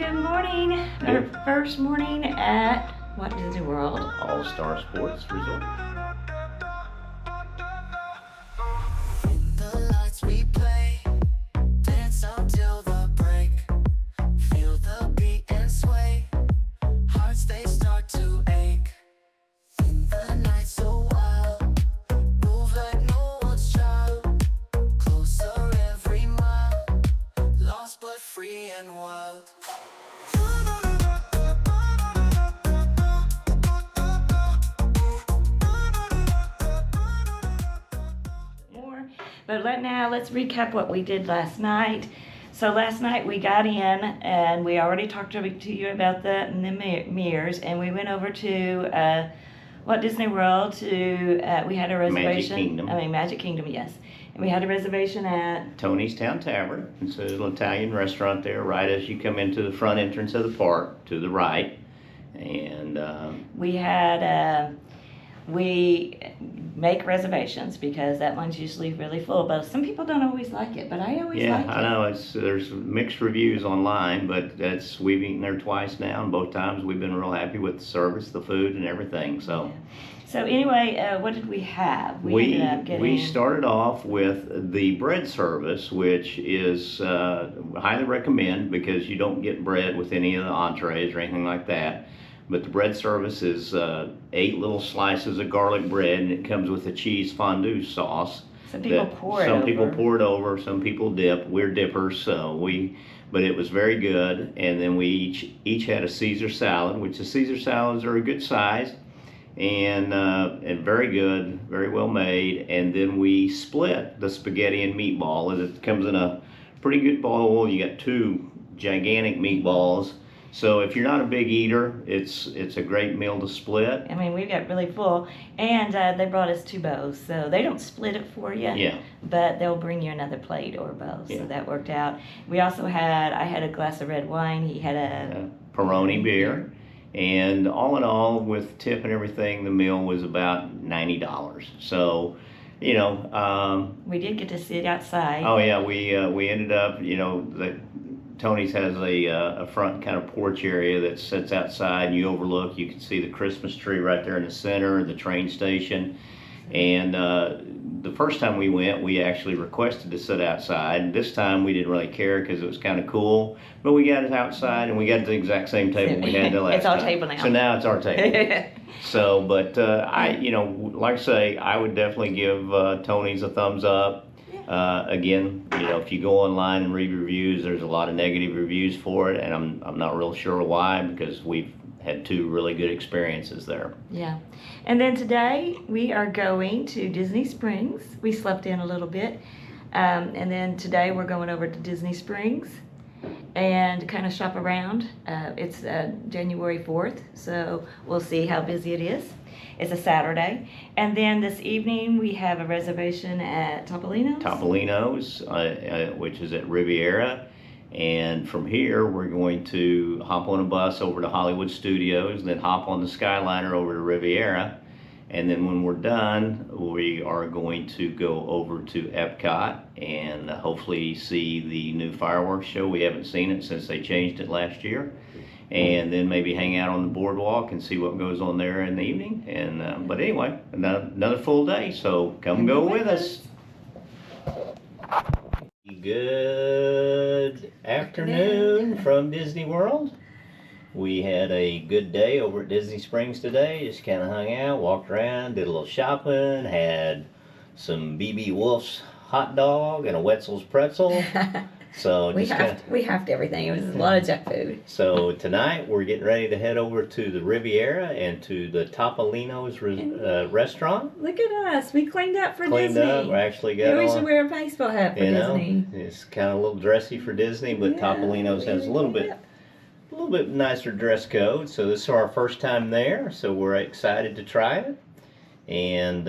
Good morning. Our first morning at what Disney World? All-Star Sports Resort. The lights we play, dance until the break. Feel the beat and sway, hearts they start to ache. The night's so wild, move like no one's child. Closer every mile, lost but free and wild. But let's recap what we did last night. So last night we got in, and we already talked to you about the mirrors, and we went over to Walt Disney World to we had a reservation. Magic Kingdom, yes. And we had a reservation at Tony's Town Tavern. It's a little Italian restaurant there, right as you come into the front entrance of the park to the right. And we make reservations because that one's usually really full, but some people don't always like it, but I always like it. Yeah, I know, there's mixed reviews online, but we've eaten there twice now, and both times we've been real happy with the service, the food, and everything. So anyway, what did we have? We started off with the bread service, which is highly recommend because you don't get bread with any of the entrees or anything like that. But the bread service is 8 little slices of garlic bread, and it comes with a cheese fondue sauce. Some people pour it over, some people dip. We're dippers, but it was very good. And then we each had a Caesar salad, which the Caesar salads are a good size and very good, very well made. And then we split the spaghetti and meatball, and it comes in a pretty good bowl. You got 2 gigantic meatballs. So if you're not a big eater, it's a great meal to split. I mean, we got really full, and they brought us 2 bowls, so they don't split it for you. Yeah. But they'll bring you another plate or bowl, yeah. So that worked out. We also I had a glass of red wine. He had a Peroni beer, and all in all, with tip and everything, the meal was about $90. So, we did get to sit outside. Oh yeah, we ended up, Tony's has a front kind of porch area that sits outside, and you can see the Christmas tree right there in the center, the train station. And the first time we went, we actually requested to sit outside. This time we didn't really care because it was kind of cool, but we got it outside, and we got the exact same table we had the last time. It's our table now. So now it's our table. So, but like I say, I would definitely give Tony's a thumbs up. Again, if you go online and read reviews, there's a lot of negative reviews for it, and I'm not real sure why, because we've had 2 really good experiences there. Yeah. And then today we are going to Disney Springs. We slept in a little bit. And then today we're going over to Disney Springs and kind of shop around. It's January 4th, so we'll see how busy it is. It's a Saturday. And then this evening we have a reservation at Topolino's. Topolino's, which is at Riviera. And from here we're going to hop on a bus over to Hollywood Studios, and then hop on the Skyliner over to Riviera. And then when we're done, we are going to go over to Epcot and hopefully see the new fireworks show. We haven't seen it since they changed it last year. And then maybe hang out on the boardwalk and see what goes on there in the evening. And but anyway, another full day, so come go with us. Good afternoon from Disney World. We had a good day over at Disney Springs today. Just kind of hung out, walked around, did a little shopping, had some B.B. Wolf's hot dog and a Wetzel's pretzel. So we halved everything. It was a lot of junk food. So tonight we're getting ready to head over to the Riviera and to the Topolino's restaurant. Look at us. We cleaned up for Disney. We actually got we should wear a baseball hat for Disney. It's kind of a little dressy for Disney, but Topolino's has a little bit nicer dress code. So this is our first time there, so we're excited to try it. And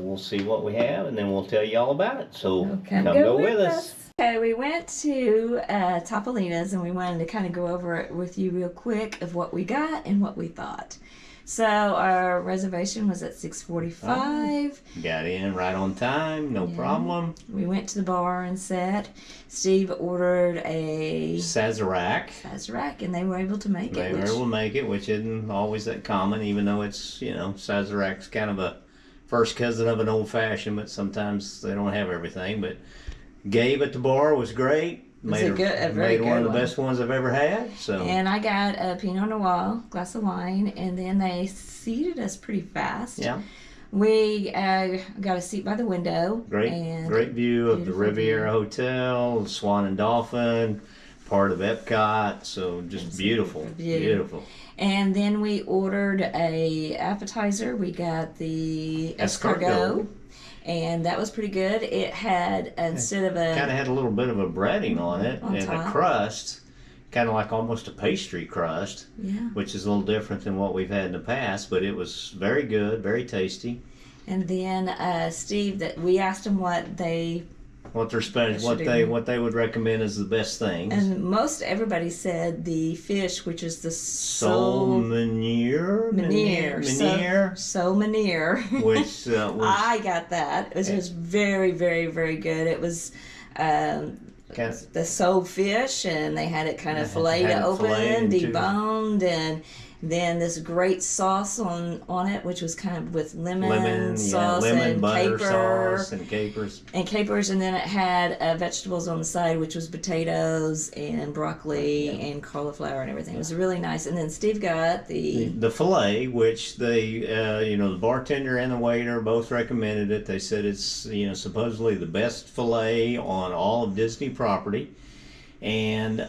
we'll see what we have, and then we'll tell you all about it. So come go with us. Okay, we went to Topolino's and we wanted to kind of go over it with you real quick of what we got and what we thought. So our reservation was at 6:45. Got in right on time, no problem. We went to the bar and sat. Steve ordered a Sazerac. and they were able to make it. They were able to make it, which isn't always that common, even though it's, Sazerac's kind of a first cousin of an old fashioned, but sometimes they don't have everything. But Gabe at the bar was great. Made one of the best ones I've ever had. So. And I got a Pinot Noir, glass of wine, and then they seated us pretty fast. Yeah. We got a seat by the window. Great view of the Riviera Hotel, Swan and Dolphin, part of Epcot. So just beautiful. And then we ordered a appetizer. We got the escargot. And that was pretty good. It had, instead of a... kind of had a little bit of a breading on it. And top. a crust, kind of like almost a pastry crust. Yeah. Which is a little different than what we've had in the past. But it was very good, very tasty. And then Steve, we asked him what they... what they would recommend as the best things. And most everybody said the fish, which is the sole meuniere. Sole meuniere. Which was, I got that. It was just very, very, very good. It was the sole fish, and they had it kind of filleted open, deboned, and then this great sauce on it, which was kind of with lemon sauce and butter caper, sauce and capers. And then it had vegetables on the side, which was potatoes and broccoli and cauliflower and everything. It was really nice. And then Steve got the filet, which they, the bartender and the waiter both recommended it. They said it's, supposedly the best filet on all of Disney property. And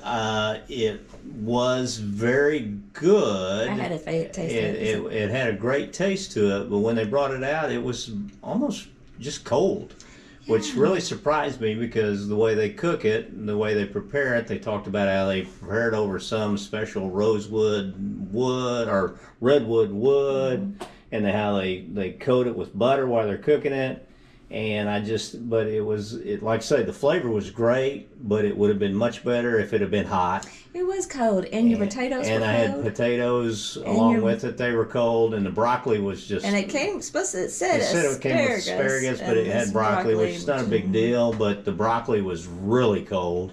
it was very good. I had a taste of it. It had a great taste to it, but when they brought it out, it was almost just cold, which really surprised me because the way they cook it and the way they prepare it, they talked about how they prepare it over some special rosewood wood or redwood wood, and how they coat it with butter while they're cooking it. And but like I say, the flavor was great, but it would have been much better if it had been hot. It was cold, and your potatoes were cold. And I had potatoes along with it. They were cold, and the broccoli was just... And it came, it said it came with asparagus, but it had broccoli, which is not a big deal, but the broccoli was really cold.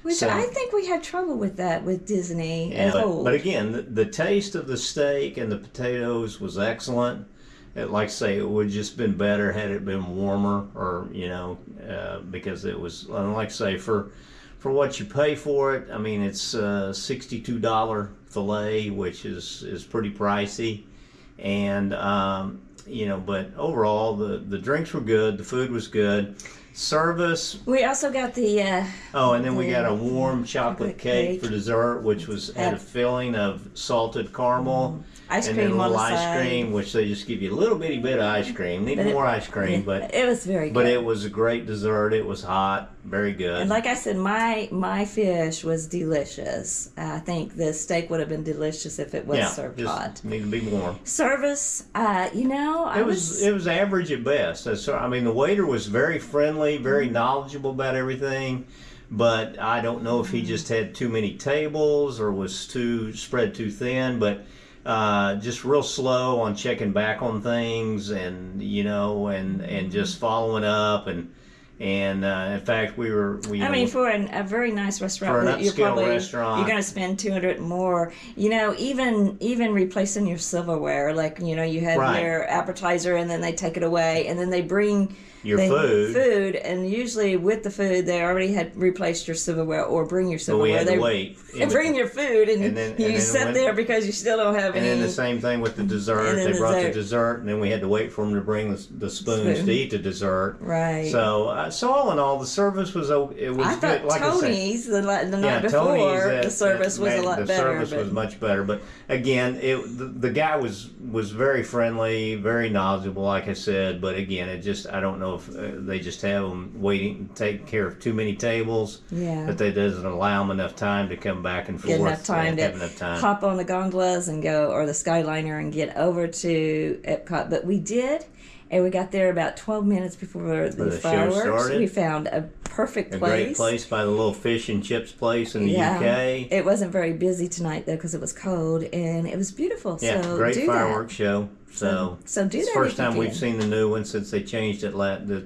Which I think we had trouble with that with Disney. But again, the taste of the steak and the potatoes was excellent. Like I say, it would just been better had it been warmer, or because it was, like I say, for what you pay for it. I mean, it's $62 filet, which is pretty pricey, and but overall the drinks were good, the food was good. Service. We also got the and then we got a warm chocolate cake for dessert, which had a filling of salted caramel. Ice and cream then a little on the ice side. cream, which they just give you a little bitty bit of ice cream. Need more ice cream, but it was very good. But it was a great dessert. It was hot, very good. And like I said, my fish was delicious. I think the steak would have been delicious if it was served hot. Need to be warm. Service, it was average at best. The waiter was very friendly, very knowledgeable about everything. But I don't know if he just had too many tables or was spread too thin. But just real slow on checking back on things, and and just following up, and in fact for a very nice restaurant, for an upscale restaurant, you're going to spend $200 more. Even replacing your silverware, like you have your appetizer, and then they take it away, and then they bring your food, and usually with the food they already had replaced your silverware, or bring your silverware. But we had to wait. And bring your food, and you sat there because you still don't have any. And then the same thing with the dessert. They brought the dessert, and then we had to wait for them to bring the spoons to eat the dessert. Right. So all in all, the service was good. I thought like Tony's the night before, the service was a lot better. The service was much better, but again, the guy was very friendly, very knowledgeable, like I said. But again, I don't know if they just have them waiting, take care of too many tables. Yeah. That they doesn't allow them enough time to come back and forth. Have enough time. Hop on the gondolas and go, or the Skyliner, and get over to Epcot. But we did, and we got there about 12 minutes before the fireworks. Show started. We found a perfect A place. great place by the little fish and chips place in the Yeah. UK. It wasn't very busy tonight though because it was cold and it was beautiful. Yeah, so great do fireworks that. show. So do it's that the first if you time we've can. seen the new one since they changed it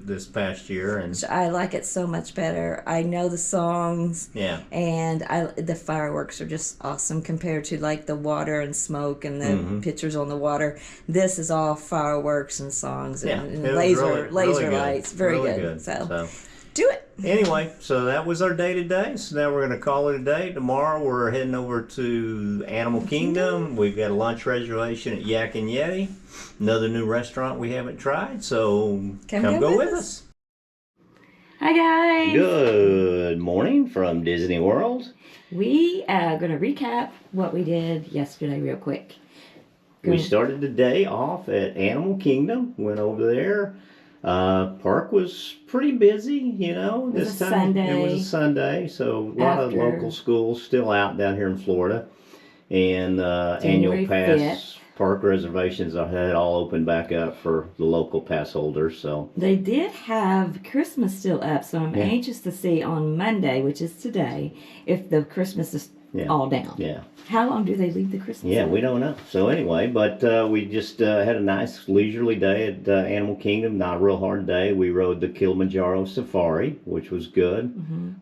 this past year, and I like it so much better. I know the songs. yeah, And the fireworks are just awesome compared to like the water and smoke and the Mm-hmm. pictures on the water. This is all fireworks and songs yeah, and it was laser really good. lights. Very Really good. So do it. Anyway, so that was our day today. So now we're going to call it a day. Tomorrow we're heading over to Animal Kingdom. We've got a lunch reservation at Yak and Yeti, another new restaurant we haven't tried. So come go with us. Hi guys. Good morning from Disney World. We are going to recap what we did yesterday real quick. We started the day off at Animal Kingdom. Went over there. Park was pretty busy, you know. It was This a time Sunday. it was a Sunday, so a lot of After- local schools still out down here in Florida, and January annual pass park reservations had all opened back up for the local pass holders. So They did have Christmas still up, so I'm Yeah. anxious to see on Monday, which is today, if the Christmas is Yeah. all down. yeah, How long do they leave the Christmas? yeah, up? we don't know. So anyway, but we just had a nice leisurely day at Animal Kingdom. Not a real hard day. We rode the Kilimanjaro Safari, which was good.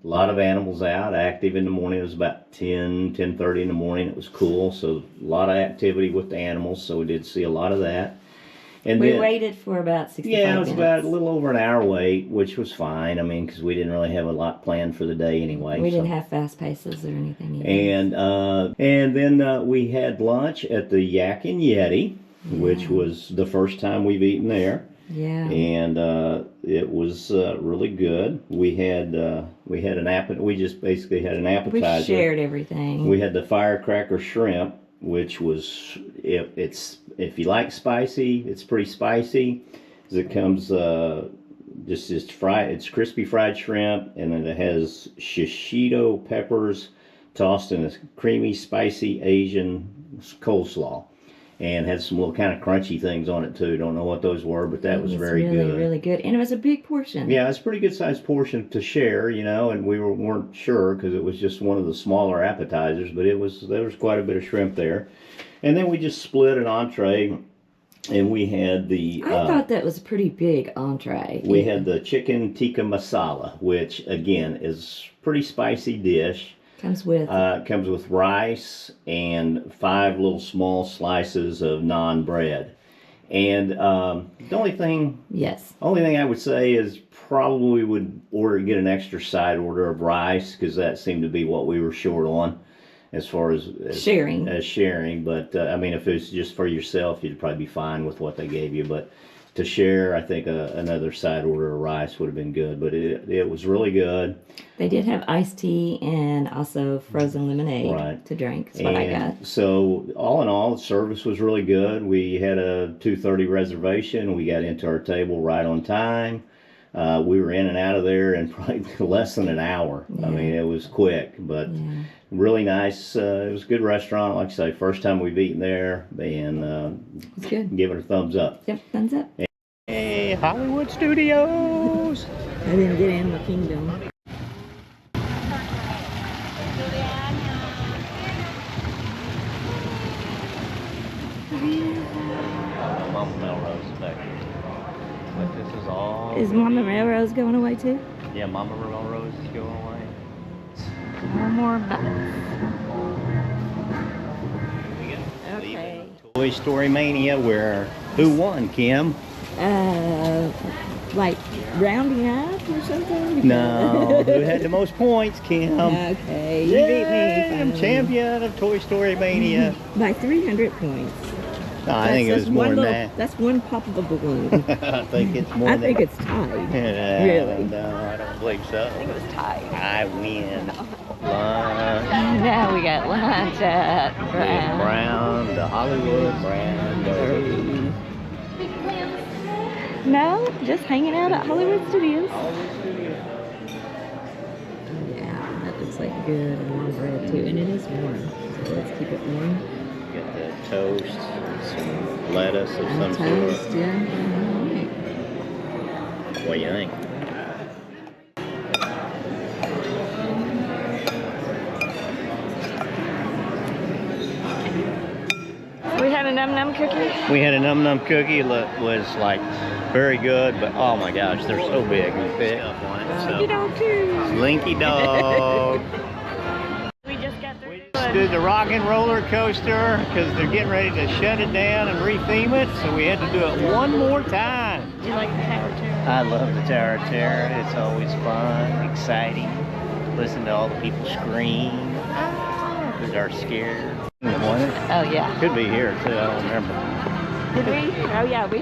A lot of animals out, active in the morning. It was about 10:30 in the morning. It was cool, so a lot of activity with the animals. So we did see a lot of that. And We then, waited for about 65 yeah, it was minutes. about a little over an hour wait, which was fine. I mean, because we didn't really have a lot planned for the day anyway. We so. didn't have fast paces or anything either. And then we had lunch at the Yak and Yeti, which was the first time we've eaten there, Yeah. and it was really good. We had an We just basically had an We appetizer. shared everything. We had the firecracker shrimp, which was if you like spicy, it's pretty spicy. 'Cause it comes just fried. It's crispy fried shrimp, and then it has shishito peppers tossed in a creamy, spicy Asian coleslaw, and had some little kind of crunchy things on it too. Don't know what those were, but that was very really, good. really good. And it was a big portion. Yeah, it's a pretty good sized portion to share, you know, and we weren't sure because it was just one of the smaller appetizers, but there was quite a bit of shrimp there. And then we just split an entree, and we had the I thought that was a pretty big entree. we had the chicken tikka masala, which again is pretty spicy dish. Comes with Comes with rice and 5 little small slices of naan bread. And the only thing I would say is probably would get an extra side order of rice, because that seemed to be what we were short on as far as sharing. But I mean, if it's just for yourself, you'd probably be fine with what they gave you. But to share, I think another side order of rice would have been good. But it was really good. They did have iced tea and also frozen lemonade to drink. That's what I got. So all in all, the service was really good. We had a 2:30 reservation. We got into our table right on time. We were in and out of there in probably less than an hour. Yeah. I mean, it was quick, but really nice. It was a good restaurant. Like I say, first time we've eaten there, and It's good. give it a thumbs up. Yep, thumbs up. Hey, Hollywood Studios! I didn't get Animal Kingdom. Mama Melrose back here. But this is all... Is Mama Melrose going away too? Yeah, Mama Melrose is going away. No more buttons. Okay. Toy Story Mania, where who won, Kim? Like rounding up or something? No, who had the most points, Kim? Okay, you Yay, beat me. I'm finally. champion of Toy Story Mania. By 300 points. No, I think it was more than that. That's one pop of a balloon. I think it's more I than think it's tied. Really? No, I don't believe so. I think it was tied. I win. Lunch. Now we got lunch at Brown, the Hollywood Brown Derby. No, just hanging out at Hollywood Studios. Yeah, that looks like good and warm bread too, and it is warm. So let's keep it warm. Got the toast, some lettuce of some Toast, sort. yeah. What do you think? had a num num cookie? We had a num num cookie. It was like very good, but oh my gosh, they're so big and thick. You don't too. Slinky dog. We just got through. We did the rock and roller coaster because they're getting ready to shut it down and retheme it, so we had to do it one more time. Do you like the Tower of Terror? I love the Tower of Terror. It's always fun, exciting. Listen to all the people scream that are scared. Oh yeah. Could be here too. I don't remember. Did we? Oh yeah, we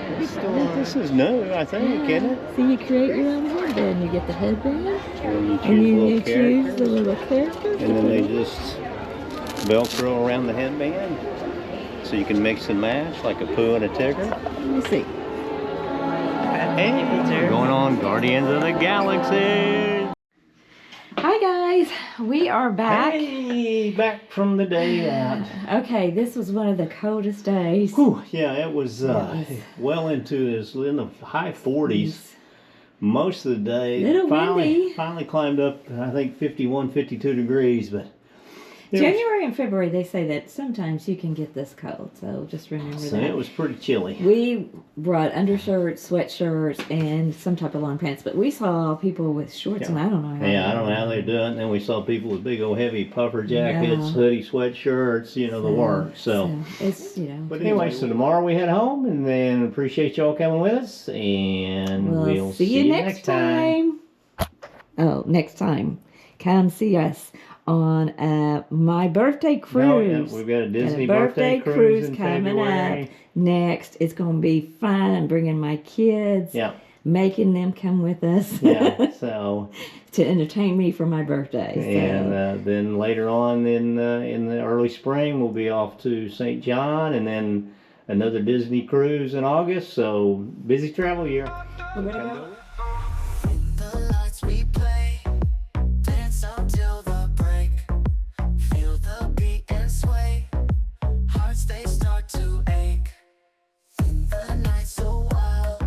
This is new, I think, isn't it? So you create your own headband. You get the headband, And and you little choose the characters, little characters. and then they just Velcro around the headband, so you can mix and match like a Pooh and a Tigger. Let me see. Hey, going on Guardians of the Galaxy. Hi guys, we are back. Hey, back from the day out. Okay, this was one of the coldest days. Whew, yeah, it was well into this, in the high 40s most of the day. Little windy. Finally climbed up, I think 51, 52 degrees, but it January and February, they say that sometimes you can get this cold, so just remember was, that. it was pretty chilly. We brought undershirts, sweatshirts, and some type of long pants, but we saw people with shorts, and I don't know how. Yeah, I don't know how they do it. And then we saw people with big old heavy puffer jackets, Yeah. hoodie sweatshirts, the works. So, it's, but anyway, so tomorrow we head home, and then appreciate y'all coming with us, and we'll see you next time. Oh, next time. Come see us on my birthday cruise. We've got a Disney Got a birthday cruise in coming February. up next. It's going to be fun. I'm bringing my kids. Yeah. Making them come with us. Yeah, so to entertain me for my birthday. and then later on in the early spring we'll be off to St. John, and then another Disney cruise in August. So busy travel year. The lights we play, dance until the break. Feel the beat and sway, hearts they start to ache. The night's so wild,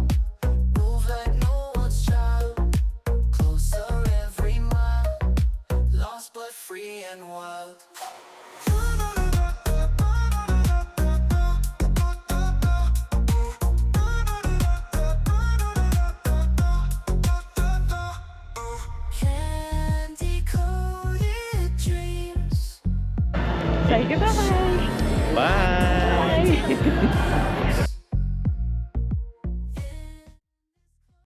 move like no one's child. Closer every mile, lost but free and wild. Candy-coated dreams. Say goodbye. Bye. Bye.